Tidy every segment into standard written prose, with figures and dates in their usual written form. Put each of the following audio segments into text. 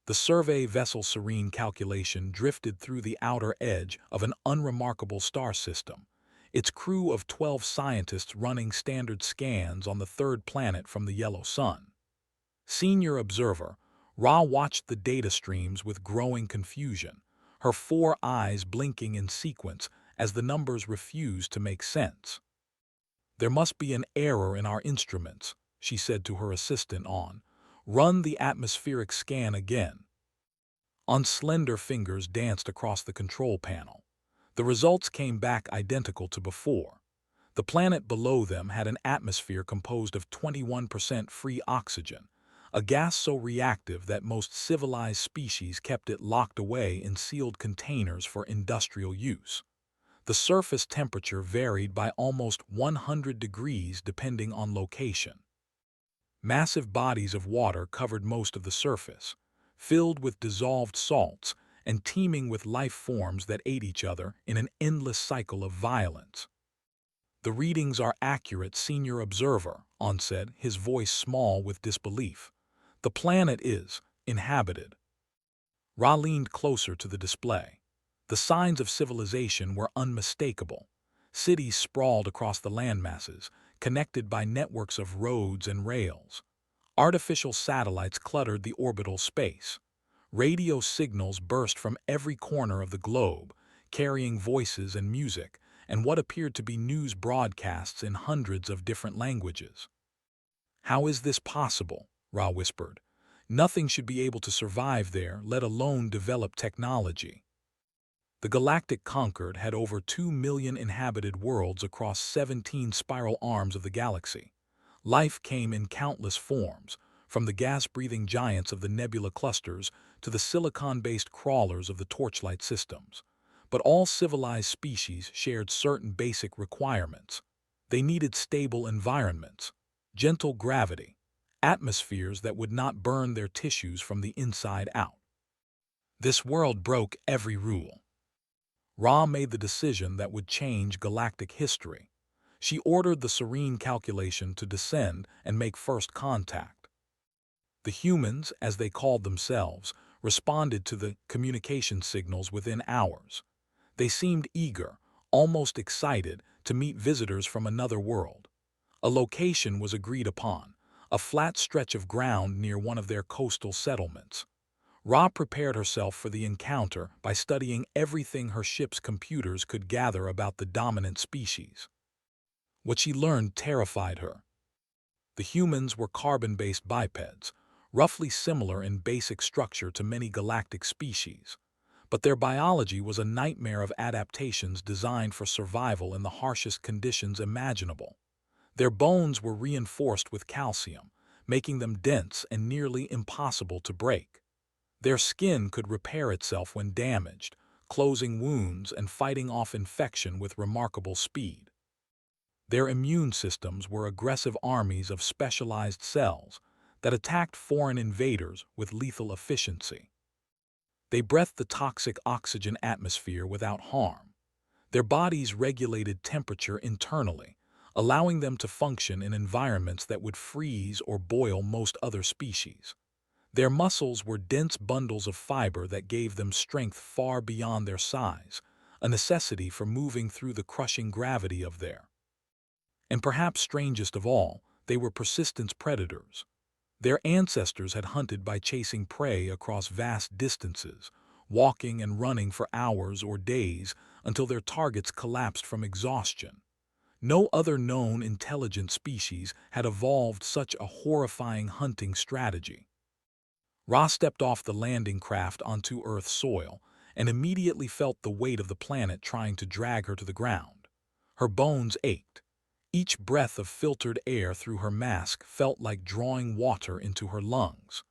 The survey vessel Serene Calculation drifted through the outer edge of an unremarkable star system, its crew of 12 scientists running standard scans on the third planet from the yellow sun. Senior observer, Ra watched the data streams with growing confusion, her 4 eyes blinking in sequence as the numbers refused to make sense. "There must be an error in our instruments," she said to her assistant on. "Run the atmospheric scan again." On slender fingers danced across the control panel. The results came back identical to before. The planet below them had an atmosphere composed of 21% free oxygen, a gas so reactive that most civilized species kept it locked away in sealed containers for industrial use. The surface temperature varied by almost 100 degrees depending on location. Massive bodies of water covered most of the surface, filled with dissolved salts and teeming with life forms that ate each other in an endless cycle of violence. "The readings are accurate, senior observer," On said, his voice small with disbelief. "The planet is inhabited." Ra leaned closer to the display. The signs of civilization were unmistakable. Cities sprawled across the landmasses, connected by networks of roads and rails. Artificial satellites cluttered the orbital space. Radio signals burst from every corner of the globe, carrying voices and music, and what appeared to be news broadcasts in hundreds of different languages. "How is this possible?" Ra whispered. "Nothing should be able to survive there, let alone develop technology." The Galactic Concord had over 2 million inhabited worlds across 17 spiral arms of the galaxy. Life came in countless forms, from the gas-breathing giants of the nebula clusters to the silicon-based crawlers of the torchlight systems. But all civilized species shared certain basic requirements. They needed stable environments, gentle gravity, atmospheres that would not burn their tissues from the inside out. This world broke every rule. Ra made the decision that would change galactic history. She ordered the Serene Calculation to descend and make first contact. The humans, as they called themselves, responded to the communication signals within hours. They seemed eager, almost excited, to meet visitors from another world. A location was agreed upon, a flat stretch of ground near one of their coastal settlements. Ra prepared herself for the encounter by studying everything her ship's computers could gather about the dominant species. What she learned terrified her. The humans were carbon-based bipeds, roughly similar in basic structure to many galactic species, but their biology was a nightmare of adaptations designed for survival in the harshest conditions imaginable. Their bones were reinforced with calcium, making them dense and nearly impossible to break. Their skin could repair itself when damaged, closing wounds and fighting off infection with remarkable speed. Their immune systems were aggressive armies of specialized cells that attacked foreign invaders with lethal efficiency. They breathed the toxic oxygen atmosphere without harm. Their bodies regulated temperature internally, allowing them to function in environments that would freeze or boil most other species. Their muscles were dense bundles of fiber that gave them strength far beyond their size, a necessity for moving through the crushing gravity of their. And perhaps strangest of all, they were persistent predators. Their ancestors had hunted by chasing prey across vast distances, walking and running for hours or days until their targets collapsed from exhaustion. No other known intelligent species had evolved such a horrifying hunting strategy. Ra stepped off the landing craft onto Earth's soil and immediately felt the weight of the planet trying to drag her to the ground. Her bones ached. Each breath of filtered air through her mask felt like drawing water into her lungs.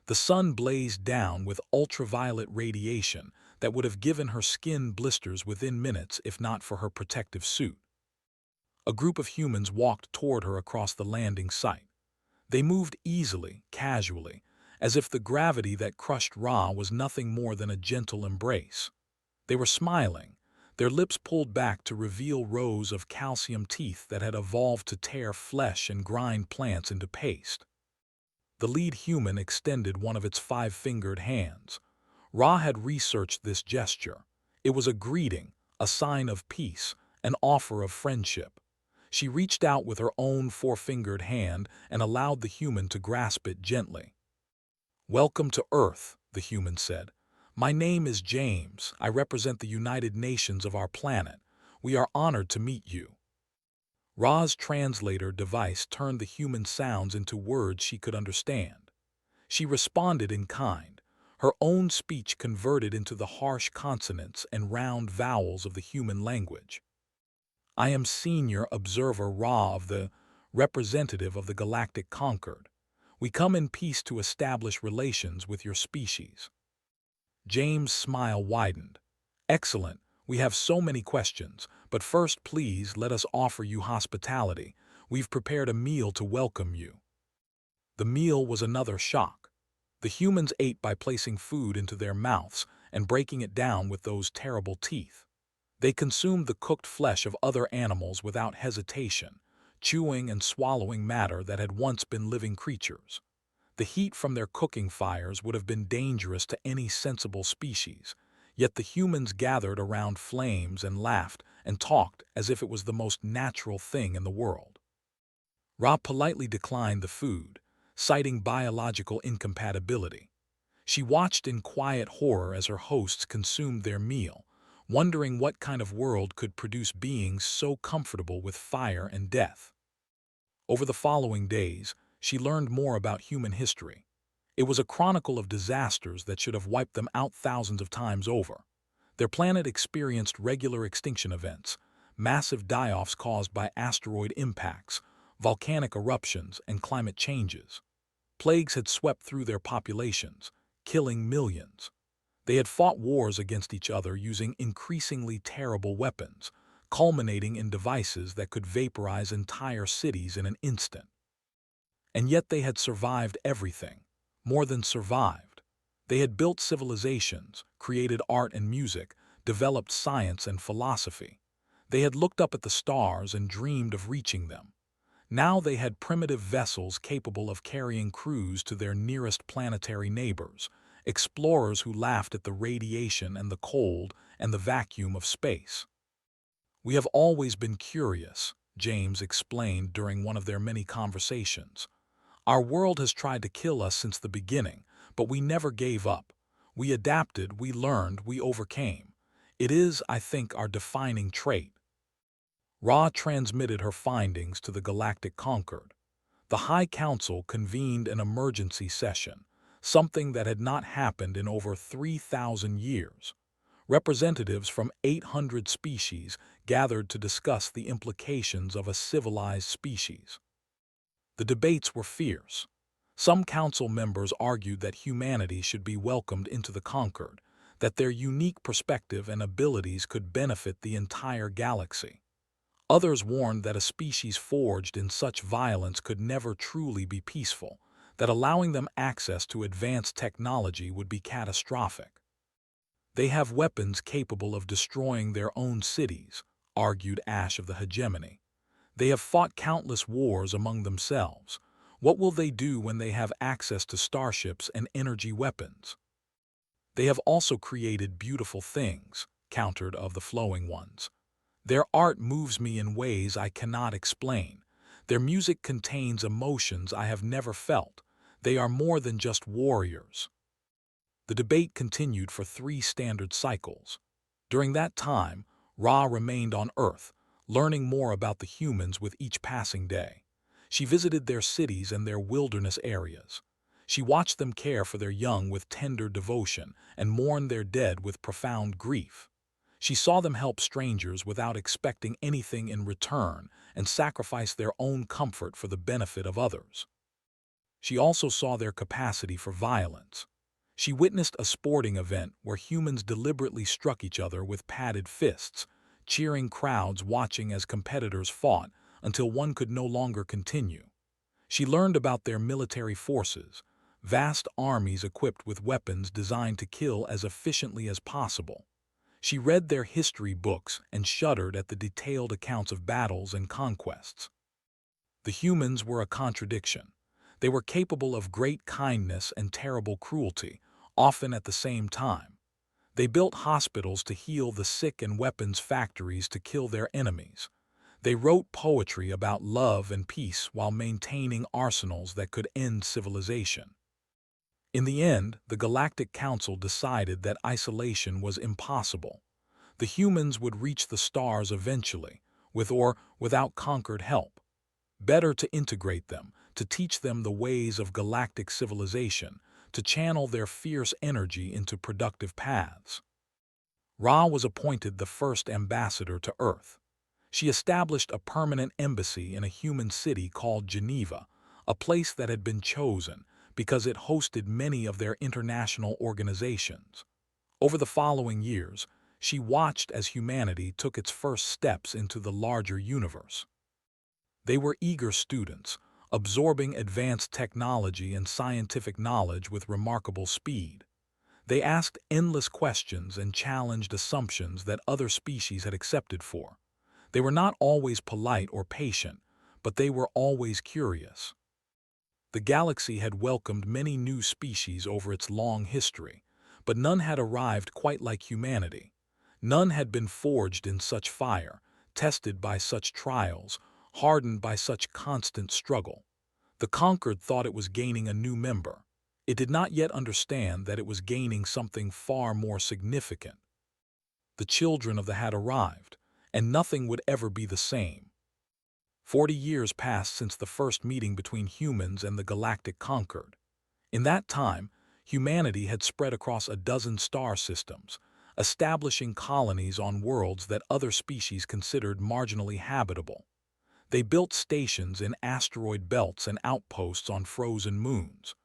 The sun blazed down with ultraviolet radiation that would have given her skin blisters within minutes if not for her protective suit. A group of humans walked toward her across the landing site. They moved easily, casually, as if the gravity that crushed Ra was nothing more than a gentle embrace. They were smiling, their lips pulled back to reveal rows of calcium teeth that had evolved to tear flesh and grind plants into paste. The lead human extended one of its five-fingered hands. Ra had researched this gesture. It was a greeting, a sign of peace, an offer of friendship. She reached out with her own four-fingered hand and allowed the human to grasp it gently. "Welcome to Earth," the human said. "My name is James. I represent the United Nations of our planet. We are honored to meet you." Ra's translator device turned the human sounds into words she could understand. She responded in kind, her own speech converted into the harsh consonants and round vowels of the human language. "I am Senior Observer Ra of the representative of the Galactic Concord. We come in peace to establish relations with your species." James' smile widened. "Excellent. We have so many questions, but first please let us offer you hospitality. We've prepared a meal to welcome you." The meal was another shock. The humans ate by placing food into their mouths and breaking it down with those terrible teeth. They consumed the cooked flesh of other animals without hesitation, chewing and swallowing matter that had once been living creatures. The heat from their cooking fires would have been dangerous to any sensible species, yet the humans gathered around flames and laughed and talked as if it was the most natural thing in the world. Ra politely declined the food, citing biological incompatibility. She watched in quiet horror as her hosts consumed their meal, wondering what kind of world could produce beings so comfortable with fire and death. Over the following days, she learned more about human history. It was a chronicle of disasters that should have wiped them out thousands of times over. Their planet experienced regular extinction events, massive die-offs caused by asteroid impacts, volcanic eruptions, and climate changes. Plagues had swept through their populations, killing millions. They had fought wars against each other using increasingly terrible weapons, culminating in devices that could vaporize entire cities in an instant. And yet they had survived everything. More than survived. They had built civilizations, created art and music, developed science and philosophy. They had looked up at the stars and dreamed of reaching them. Now they had primitive vessels capable of carrying crews to their nearest planetary neighbors, explorers who laughed at the radiation and the cold and the vacuum of space. "We have always been curious," James explained during one of their many conversations. "Our world has tried to kill us since the beginning, but we never gave up. We adapted, we learned, we overcame. It is, I think, our defining trait." Ra transmitted her findings to the Galactic Concord. The High Council convened an emergency session, something that had not happened in over 3,000 years. Representatives from 800 species gathered to discuss the implications of a civilized species. The debates were fierce. Some council members argued that humanity should be welcomed into the Concord, that their unique perspective and abilities could benefit the entire galaxy. Others warned that a species forged in such violence could never truly be peaceful, that allowing them access to advanced technology would be catastrophic. "They have weapons capable of destroying their own cities," argued Ash of the Hegemony. "They have fought countless wars among themselves. What will they do when they have access to starships and energy weapons?" "They have also created beautiful things," countered of the Flowing Ones. "Their art moves me in ways I cannot explain. Their music contains emotions I have never felt. They are more than just warriors." The debate continued for 3 standard cycles. During that time, Ra remained on Earth, learning more about the humans with each passing day. She visited their cities and their wilderness areas. She watched them care for their young with tender devotion and mourn their dead with profound grief. She saw them help strangers without expecting anything in return and sacrifice their own comfort for the benefit of others. She also saw their capacity for violence. She witnessed a sporting event where humans deliberately struck each other with padded fists, cheering crowds watching as competitors fought until one could no longer continue. She learned about their military forces, vast armies equipped with weapons designed to kill as efficiently as possible. She read their history books and shuddered at the detailed accounts of battles and conquests. The humans were a contradiction. They were capable of great kindness and terrible cruelty, often at the same time. They built hospitals to heal the sick and weapons factories to kill their enemies. They wrote poetry about love and peace while maintaining arsenals that could end civilization. In the end, the Galactic Council decided that isolation was impossible. The humans would reach the stars eventually, with or without conquered help. Better to integrate them, to teach them the ways of galactic civilization, to channel their fierce energy into productive paths. Ra was appointed the first ambassador to Earth. She established a permanent embassy in a human city called Geneva, a place that had been chosen because it hosted many of their international organizations. Over the following years, she watched as humanity took its first steps into the larger universe. They were eager students, absorbing advanced technology and scientific knowledge with remarkable speed. They asked endless questions and challenged assumptions that other species had accepted for. They were not always polite or patient, but they were always curious. The galaxy had welcomed many new species over its long history, but none had arrived quite like humanity. None had been forged in such fire, tested by such trials, hardened by such constant struggle. The conquered thought it was gaining a new member. It did not yet understand that it was gaining something far more significant. The children of the had arrived, and nothing would ever be the same. 40 years passed since the first meeting between humans and the galactic conquered. In that time, humanity had spread across a dozen star systems, establishing colonies on worlds that other species considered marginally habitable. They built stations in asteroid belts and outposts on frozen moons.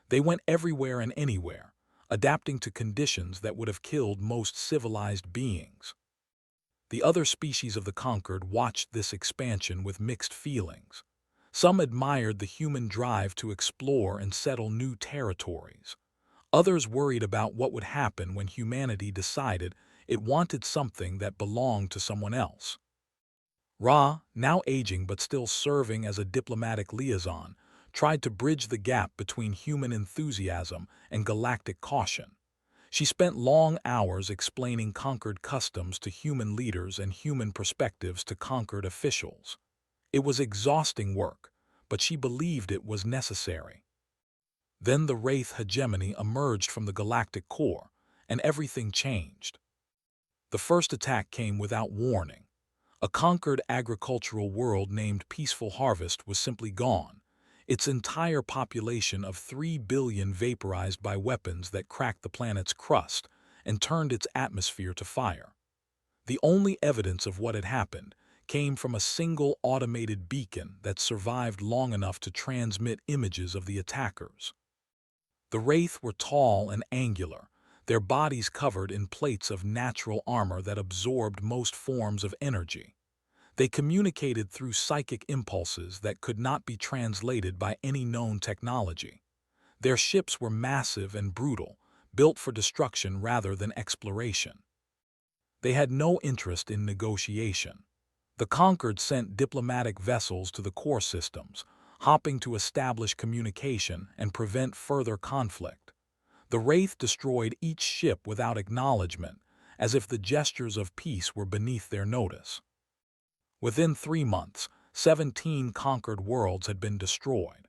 They went everywhere and anywhere, adapting to conditions that would have killed most civilized beings. The other species of the conquered watched this expansion with mixed feelings. Some admired the human drive to explore and settle new territories. Others worried about what would happen when humanity decided it wanted something that belonged to someone else. Ra, now aging but still serving as a diplomatic liaison, tried to bridge the gap between human enthusiasm and galactic caution. She spent long hours explaining conquered customs to human leaders and human perspectives to conquered officials. It was exhausting work, but she believed it was necessary. Then the Wraith hegemony emerged from the galactic core, and everything changed. The first attack came without warning. A conquered agricultural world named Peaceful Harvest was simply gone, its entire population of 3 billion vaporized by weapons that cracked the planet's crust and turned its atmosphere to fire. The only evidence of what had happened came from a single automated beacon that survived long enough to transmit images of the attackers. The Wraith were tall and angular, their bodies covered in plates of natural armor that absorbed most forms of energy. They communicated through psychic impulses that could not be translated by any known technology. Their ships were massive and brutal, built for destruction rather than exploration. They had no interest in negotiation. The conquered sent diplomatic vessels to the core systems, hopping to establish communication and prevent further conflict. The Wraith destroyed each ship without acknowledgement, as if the gestures of peace were beneath their notice. Within 3 months, 17 conquered worlds had been destroyed.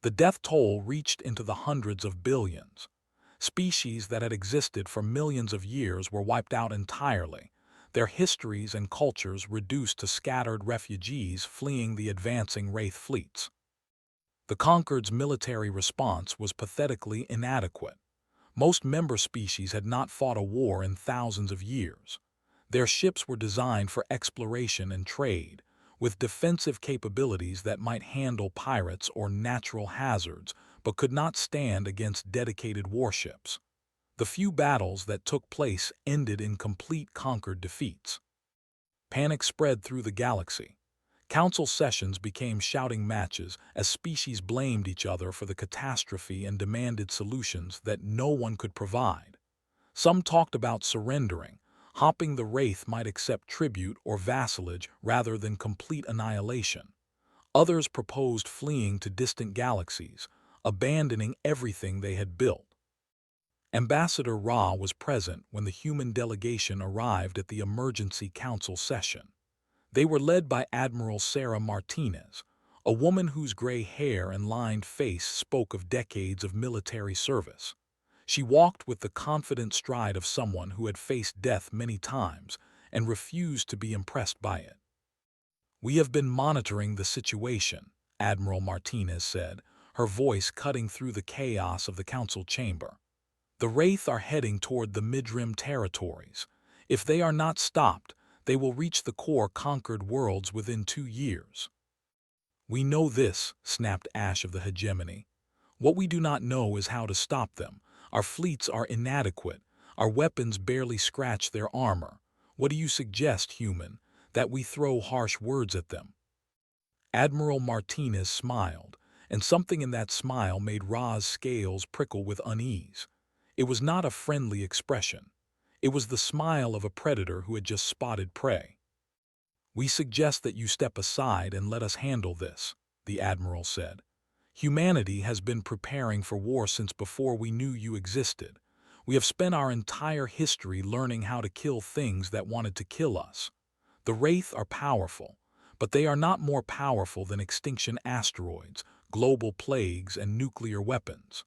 The death toll reached into the hundreds of billions. Species that had existed for millions of years were wiped out entirely, their histories and cultures reduced to scattered refugees fleeing the advancing Wraith fleets. The conquered's military response was pathetically inadequate. Most member species had not fought a war in thousands of years. Their ships were designed for exploration and trade, with defensive capabilities that might handle pirates or natural hazards, but could not stand against dedicated warships. The few battles that took place ended in complete conquered defeats. Panic spread through the galaxy. Council sessions became shouting matches as species blamed each other for the catastrophe and demanded solutions that no one could provide. Some talked about surrendering, hoping the Wraith might accept tribute or vassalage rather than complete annihilation. Others proposed fleeing to distant galaxies, abandoning everything they had built. Ambassador Ra was present when the human delegation arrived at the emergency council session. They were led by Admiral Sarah Martinez, a woman whose gray hair and lined face spoke of decades of military service. She walked with the confident stride of someone who had faced death many times and refused to be impressed by it. "We have been monitoring the situation," Admiral Martinez said, her voice cutting through the chaos of the council chamber. "The Wraith are heading toward the Midrim territories. If they are not stopped, they will reach the core conquered worlds within 2 years." "We know this," snapped Ash of the Hegemony. "What we do not know is how to stop them. Our fleets are inadequate. Our weapons barely scratch their armor. What do you suggest, human? That we throw harsh words at them?" Admiral Martinez smiled, and something in that smile made Ra's scales prickle with unease. It was not a friendly expression. It was the smile of a predator who had just spotted prey. "We suggest that you step aside and let us handle this," the Admiral said. "Humanity has been preparing for war since before we knew you existed. We have spent our entire history learning how to kill things that wanted to kill us. The Wraith are powerful, but they are not more powerful than extinction asteroids, global plagues, and nuclear weapons."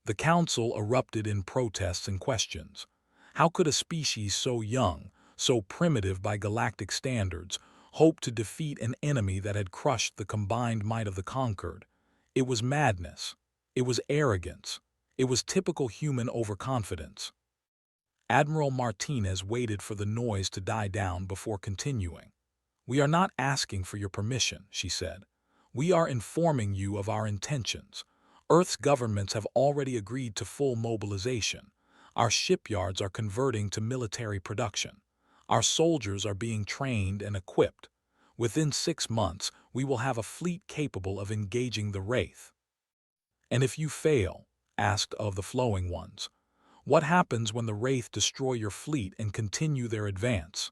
The council erupted in protests and questions. How could a species so young, so primitive by galactic standards, hope to defeat an enemy that had crushed the combined might of the conquered? It was madness. It was arrogance. It was typical human overconfidence. Admiral Martinez waited for the noise to die down before continuing. "We are not asking for your permission," she said. "We are informing you of our intentions. Earth's governments have already agreed to full mobilization. Our shipyards are converting to military production. Our soldiers are being trained and equipped. Within 6 months, we will have a fleet capable of engaging the Wraith." "And if you fail," asked of the Flowing Ones, "what happens when the Wraith destroy your fleet and continue their advance?"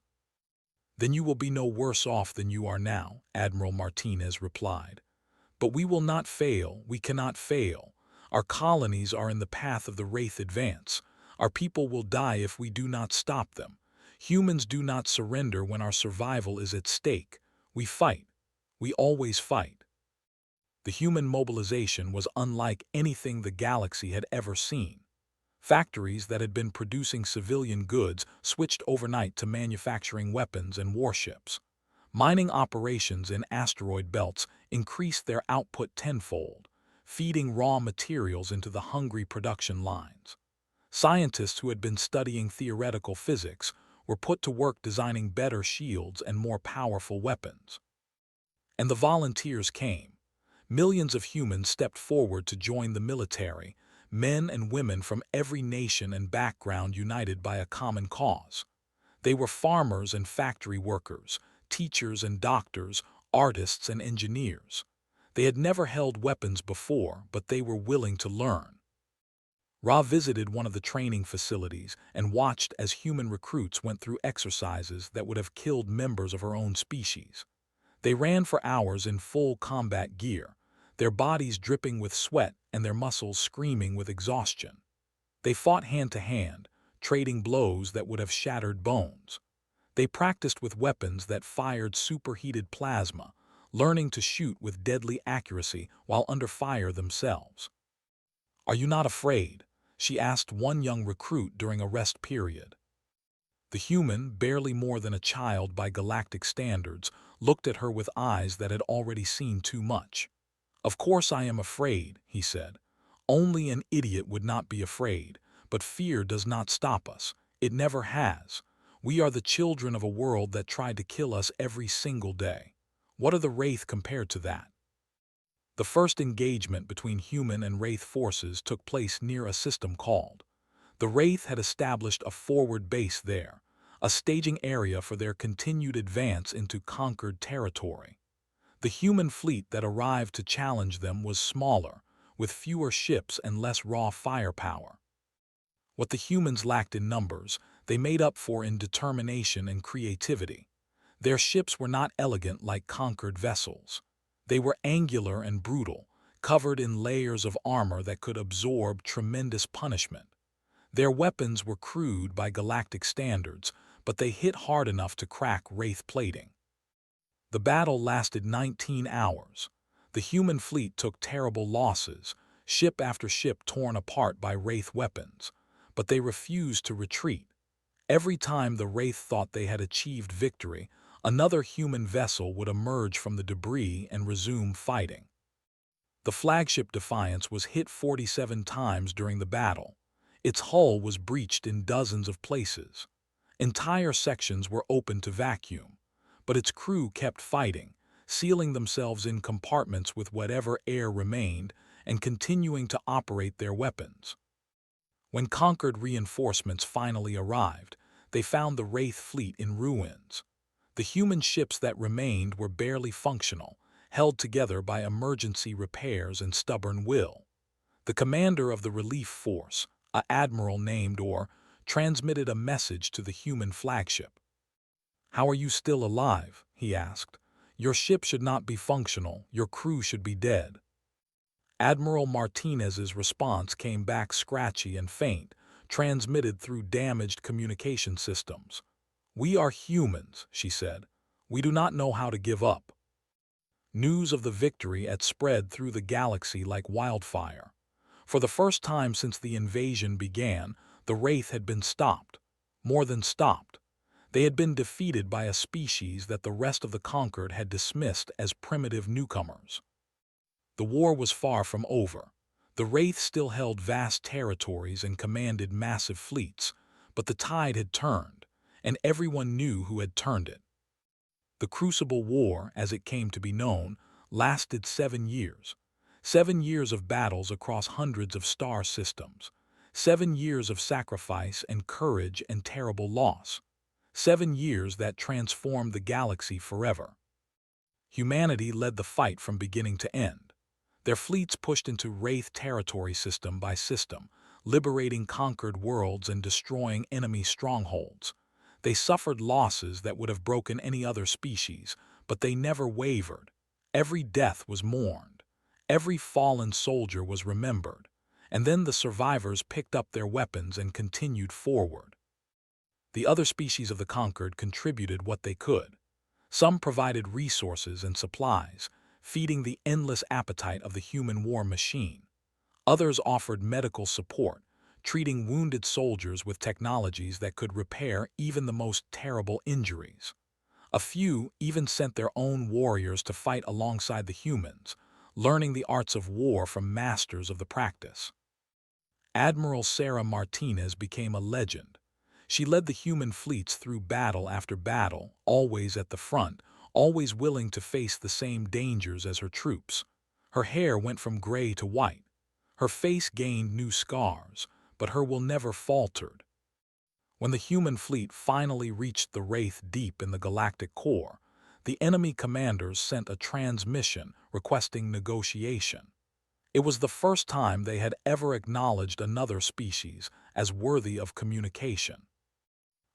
"Then you will be no worse off than you are now," Admiral Martinez replied. "But we will not fail. We cannot fail. Our colonies are in the path of the Wraith advance. Our people will die if we do not stop them. Humans do not surrender when our survival is at stake. We fight. We always fight." The human mobilization was unlike anything the galaxy had ever seen. Factories that had been producing civilian goods switched overnight to manufacturing weapons and warships. Mining operations in asteroid belts increased their output tenfold, feeding raw materials into the hungry production lines. Scientists who had been studying theoretical physics were put to work designing better shields and more powerful weapons. And the volunteers came. Millions of humans stepped forward to join the military, men and women from every nation and background united by a common cause. They were farmers and factory workers, teachers and doctors, artists and engineers. They had never held weapons before, but they were willing to learn. Ra visited one of the training facilities and watched as human recruits went through exercises that would have killed members of her own species. They ran for hours in full combat gear, their bodies dripping with sweat and their muscles screaming with exhaustion. They fought hand to hand, trading blows that would have shattered bones. They practiced with weapons that fired superheated plasma, learning to shoot with deadly accuracy while under fire themselves. "Are you not afraid?" she asked one young recruit during a rest period. The human, barely more than a child by galactic standards, looked at her with eyes that had already seen too much. "Of course I am afraid," he said. "Only an idiot would not be afraid, but fear does not stop us. It never has. We are the children of a world that tried to kill us every single day. What are the Wraith compared to that?" The first engagement between human and Wraith forces took place near a system called. The Wraith had established a forward base there, a staging area for their continued advance into conquered territory. The human fleet that arrived to challenge them was smaller, with fewer ships and less raw firepower. What the humans lacked in numbers, they made up for in determination and creativity. Their ships were not elegant like conquered vessels. They were angular and brutal, covered in layers of armor that could absorb tremendous punishment. Their weapons were crude by galactic standards, but they hit hard enough to crack Wraith plating. The battle lasted 19 hours. The human fleet took terrible losses, ship after ship torn apart by Wraith weapons, but they refused to retreat. Every time the Wraith thought they had achieved victory, another human vessel would emerge from the debris and resume fighting. The flagship Defiance was hit 47 times during the battle. Its hull was breached in dozens of places. Entire sections were open to vacuum, but its crew kept fighting, sealing themselves in compartments with whatever air remained and continuing to operate their weapons. When conquered reinforcements finally arrived, they found the Wraith fleet in ruins. The human ships that remained were barely functional, held together by emergency repairs and stubborn will. The commander of the relief force, an admiral named Orr, transmitted a message to the human flagship. "How are you still alive?" he asked. "Your ship should not be functional, your crew should be dead." Admiral Martinez's response came back scratchy and faint, transmitted through damaged communication systems. "We are humans," she said. "We do not know how to give up." News of the victory had spread through the galaxy like wildfire. For the first time since the invasion began, the Wraith had been stopped. More than stopped. They had been defeated by a species that the rest of the conquered had dismissed as primitive newcomers. The war was far from over. The Wraith still held vast territories and commanded massive fleets, but the tide had turned, and everyone knew who had turned it. The Crucible War, as it came to be known, lasted 7 years. 7 years of battles across hundreds of star systems. 7 years of sacrifice and courage and terrible loss. 7 years that transformed the galaxy forever. Humanity led the fight from beginning to end. Their fleets pushed into Wraith territory system by system, liberating conquered worlds and destroying enemy strongholds. They suffered losses that would have broken any other species, but they never wavered. Every death was mourned. Every fallen soldier was remembered. And then the survivors picked up their weapons and continued forward. The other species of the conquered contributed what they could. Some provided resources and supplies, feeding the endless appetite of the human war machine. Others offered medical support, treating wounded soldiers with technologies that could repair even the most terrible injuries. A few even sent their own warriors to fight alongside the humans, learning the arts of war from masters of the practice. Admiral Sarah Martinez became a legend. She led the human fleets through battle after battle, always at the front, always willing to face the same dangers as her troops. Her hair went from gray to white. Her face gained new scars, but her will never faltered. When the human fleet finally reached the Wraith deep in the galactic core, the enemy commanders sent a transmission requesting negotiation. It was the first time they had ever acknowledged another species as worthy of communication.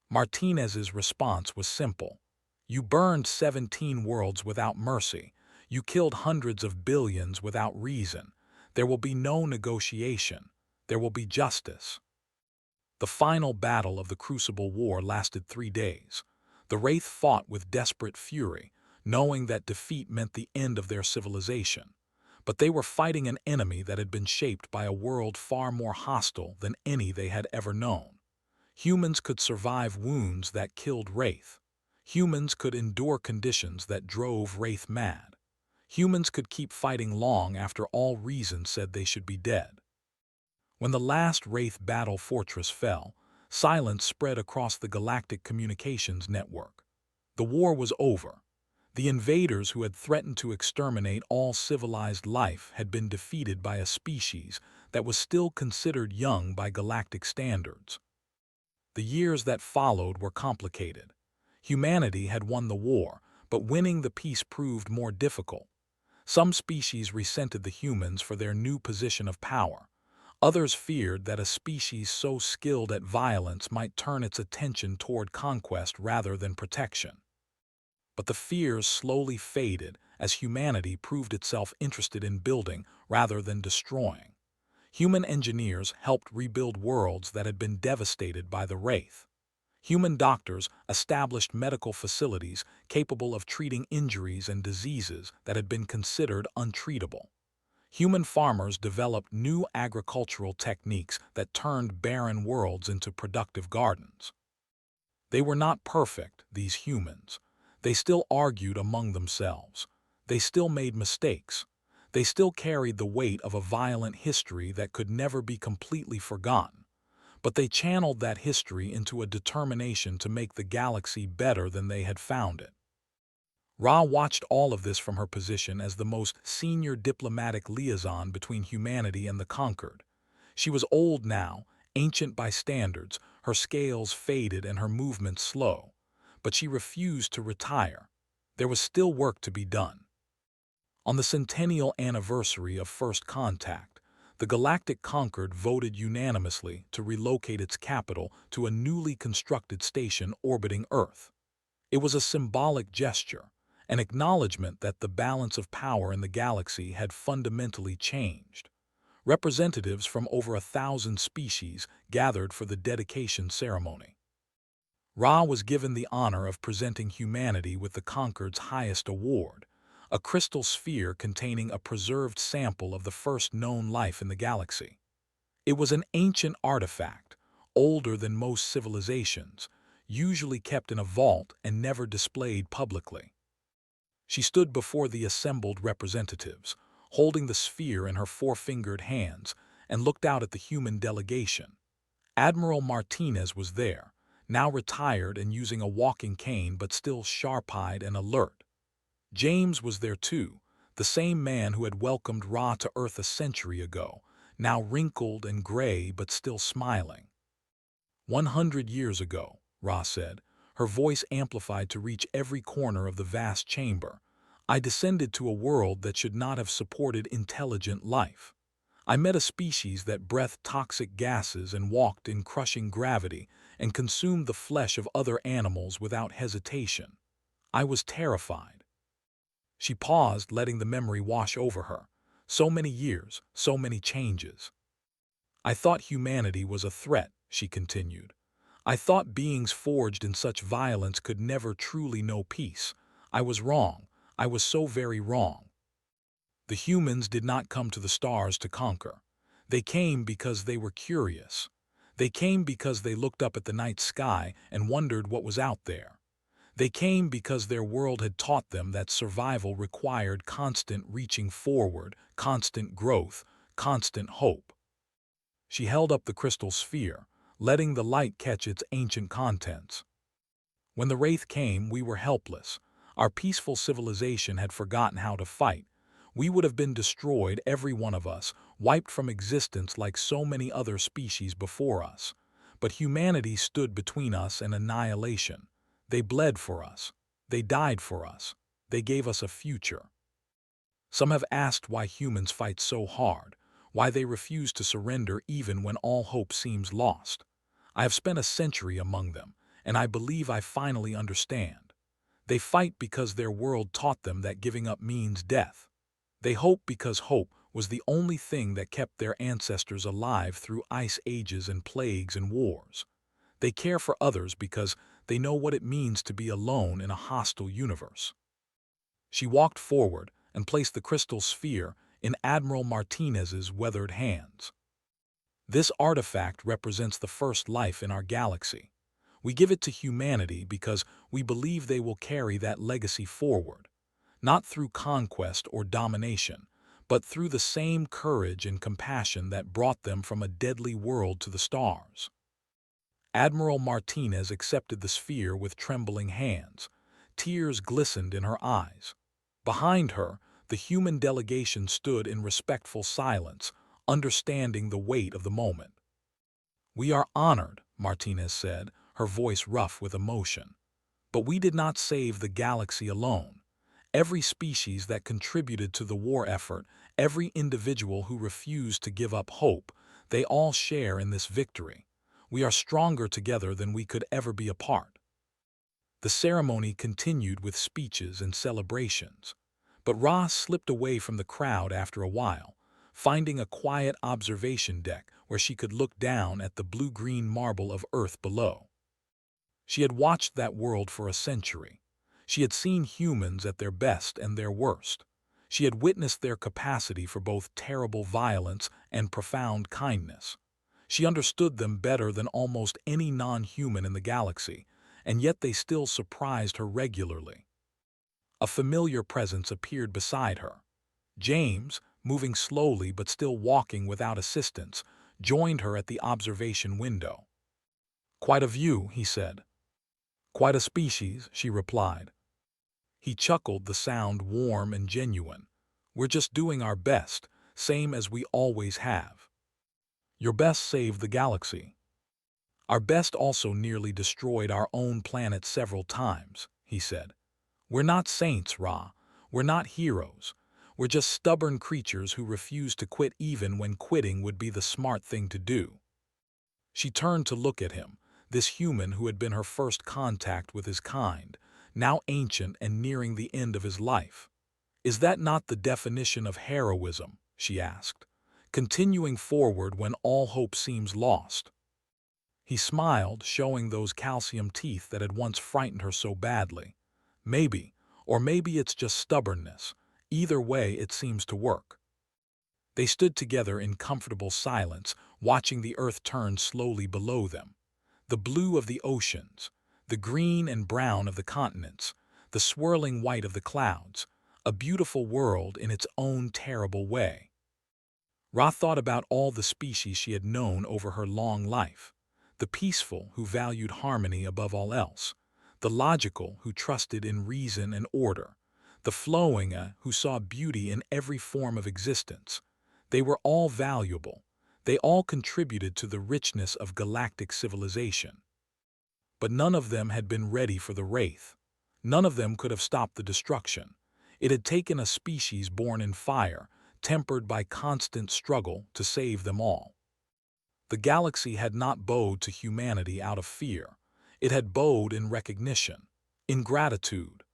Martinez's response was simple. "You burned 17 worlds without mercy. You killed hundreds of billions without reason. There will be no negotiation. There will be justice." The final battle of the Crucible War lasted 3 days. The Wraith fought with desperate fury, knowing that defeat meant the end of their civilization. But they were fighting an enemy that had been shaped by a world far more hostile than any they had ever known. Humans could survive wounds that killed Wraith. Humans could endure conditions that drove Wraith mad. Humans could keep fighting long after all reason said they should be dead. When the last Wraith battle fortress fell, silence spread across the galactic communications network. The war was over. The invaders who had threatened to exterminate all civilized life had been defeated by a species that was still considered young by galactic standards. The years that followed were complicated. Humanity had won the war, but winning the peace proved more difficult. Some species resented the humans for their new position of power. Others feared that a species so skilled at violence might turn its attention toward conquest rather than protection. But the fears slowly faded as humanity proved itself interested in building rather than destroying. Human engineers helped rebuild worlds that had been devastated by the Wraith. Human doctors established medical facilities capable of treating injuries and diseases that had been considered untreatable. Human farmers developed new agricultural techniques that turned barren worlds into productive gardens. They were not perfect, these humans. They still argued among themselves. They still made mistakes. They still carried the weight of a violent history that could never be completely forgotten. But they channeled that history into a determination to make the galaxy better than they had found it. Ra watched all of this from her position as the most senior diplomatic liaison between humanity and the conquered. She was old now, ancient by standards, her scales faded and her movements slow. But she refused to retire. There was still work to be done. On the centennial anniversary of First Contact, the Galactic Conquered voted unanimously to relocate its capital to a newly constructed station orbiting Earth. It was a symbolic gesture, an acknowledgement that the balance of power in the galaxy had fundamentally changed. Representatives from over 1,000 species gathered for the dedication ceremony. Ra was given the honor of presenting humanity with the Conquered's highest award, a crystal sphere containing a preserved sample of the first known life in the galaxy. It was an ancient artifact, older than most civilizations, usually kept in a vault and never displayed publicly. She stood before the assembled representatives, holding the sphere in her four-fingered hands, and looked out at the human delegation. Admiral Martinez was there, now retired and using a walking cane but still sharp-eyed and alert. James was there too, the same man who had welcomed Ra to Earth a century ago, now wrinkled and gray but still smiling. 100 years ago, Ra said, her voice amplified to reach every corner of the vast chamber, I descended to a world that should not have supported intelligent life. I met a species that breathed toxic gases and walked in crushing gravity and consumed the flesh of other animals without hesitation. I was terrified. She paused, letting the memory wash over her. So many years, so many changes. I thought humanity was a threat, she continued. I thought beings forged in such violence could never truly know peace. I was wrong. I was so very wrong. The humans did not come to the stars to conquer. They came because they were curious. They came because they looked up at the night sky and wondered what was out there. They came because their world had taught them that survival required constant reaching forward, constant growth, constant hope. She held up the crystal sphere, letting the light catch its ancient contents. When the Wraith came, we were helpless. Our peaceful civilization had forgotten how to fight. We would have been destroyed, every one of us, wiped from existence like so many other species before us. But humanity stood between us and annihilation. They bled for us. They died for us. They gave us a future. Some have asked why humans fight so hard, why they refuse to surrender even when all hope seems lost. I have spent a century among them, and I believe I finally understand. They fight because their world taught them that giving up means death. They hope because hope was the only thing that kept their ancestors alive through ice ages and plagues and wars. They care for others because they know what it means to be alone in a hostile universe. She walked forward and placed the crystal sphere in Admiral Martinez's weathered hands. This artifact represents the first life in our galaxy. We give it to humanity because we believe they will carry that legacy forward, not through conquest or domination, but through the same courage and compassion that brought them from a deadly world to the stars. Admiral Martinez accepted the sphere with trembling hands. Tears glistened in her eyes. Behind her, the human delegation stood in respectful silence, understanding the weight of the moment. We are honored, Martinez said, her voice rough with emotion. But we did not save the galaxy alone. Every species that contributed to the war effort, every individual who refused to give up hope, they all share in this victory. We are stronger together than we could ever be apart. The ceremony continued with speeches and celebrations. But Ra slipped away from the crowd after a while, finding a quiet observation deck where she could look down at the blue-green marble of Earth below. She had watched that world for a century. She had seen humans at their best and their worst. She had witnessed their capacity for both terrible violence and profound kindness. She understood them better than almost any non-human in the galaxy, and yet they still surprised her regularly. A familiar presence appeared beside her. James, moving slowly but still walking without assistance, joined her at the observation window. "Quite a view," he said. "Quite a species," she replied. He chuckled, the sound warm and genuine. "We're just doing our best, same as we always have." "Your best saved the galaxy." "Our best also nearly destroyed our own planet several times," he said. "We're not saints, Ra. We're not heroes. We're just stubborn creatures who refuse to quit even when quitting would be the smart thing to do." She turned to look at him, this human who had been her first contact with his kind, now ancient and nearing the end of his life. "Is that not the definition of heroism?" she asked. "Continuing forward when all hope seems lost." He smiled, showing those calcium teeth that had once frightened her so badly. "Maybe, or maybe it's just stubbornness. Either way, it seems to work." They stood together in comfortable silence, watching the earth turn slowly below them. The blue of the oceans, the green and brown of the continents, the swirling white of the clouds, a beautiful world in its own terrible way. Ra thought about all the species she had known over her long life. The peaceful who valued harmony above all else, the logical who trusted in reason and order, the flowing who saw beauty in every form of existence. They were all valuable. They all contributed to the richness of galactic civilization. But none of them had been ready for the Wraith. None of them could have stopped the destruction. It had taken a species born in fire, tempered by constant struggle, to save them all. The galaxy had not bowed to humanity out of fear. It had bowed in recognition, in gratitude,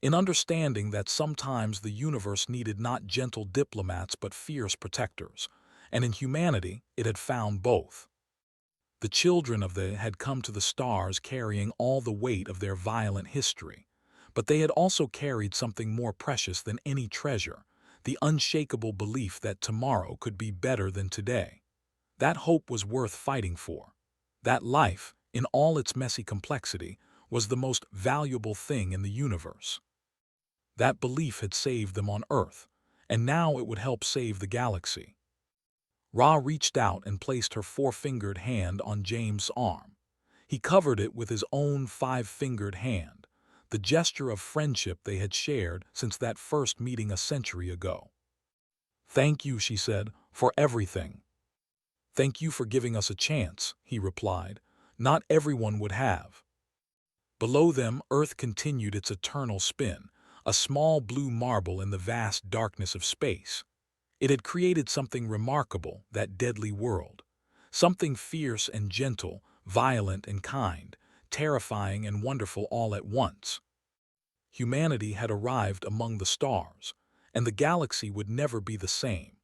in understanding that sometimes the universe needed not gentle diplomats but fierce protectors, and in humanity it had found both. The children of the had come to the stars carrying all the weight of their violent history, but they had also carried something more precious than any treasure, the unshakable belief that tomorrow could be better than today. That hope was worth fighting for. That life, in all its messy complexity, was the most valuable thing in the universe. That belief had saved them on Earth, and now it would help save the galaxy. Ra reached out and placed her four-fingered hand on James' arm. He covered it with his own five-fingered hand, the gesture of friendship they had shared since that first meeting a century ago. "Thank you," she said, "for everything." "Thank you for giving us a chance," he replied. "Not everyone would have." Below them, Earth continued its eternal spin, a small blue marble in the vast darkness of space. It had created something remarkable, that deadly world. Something fierce and gentle, violent and kind, terrifying and wonderful all at once. Humanity had arrived among the stars, and the galaxy would never be the same.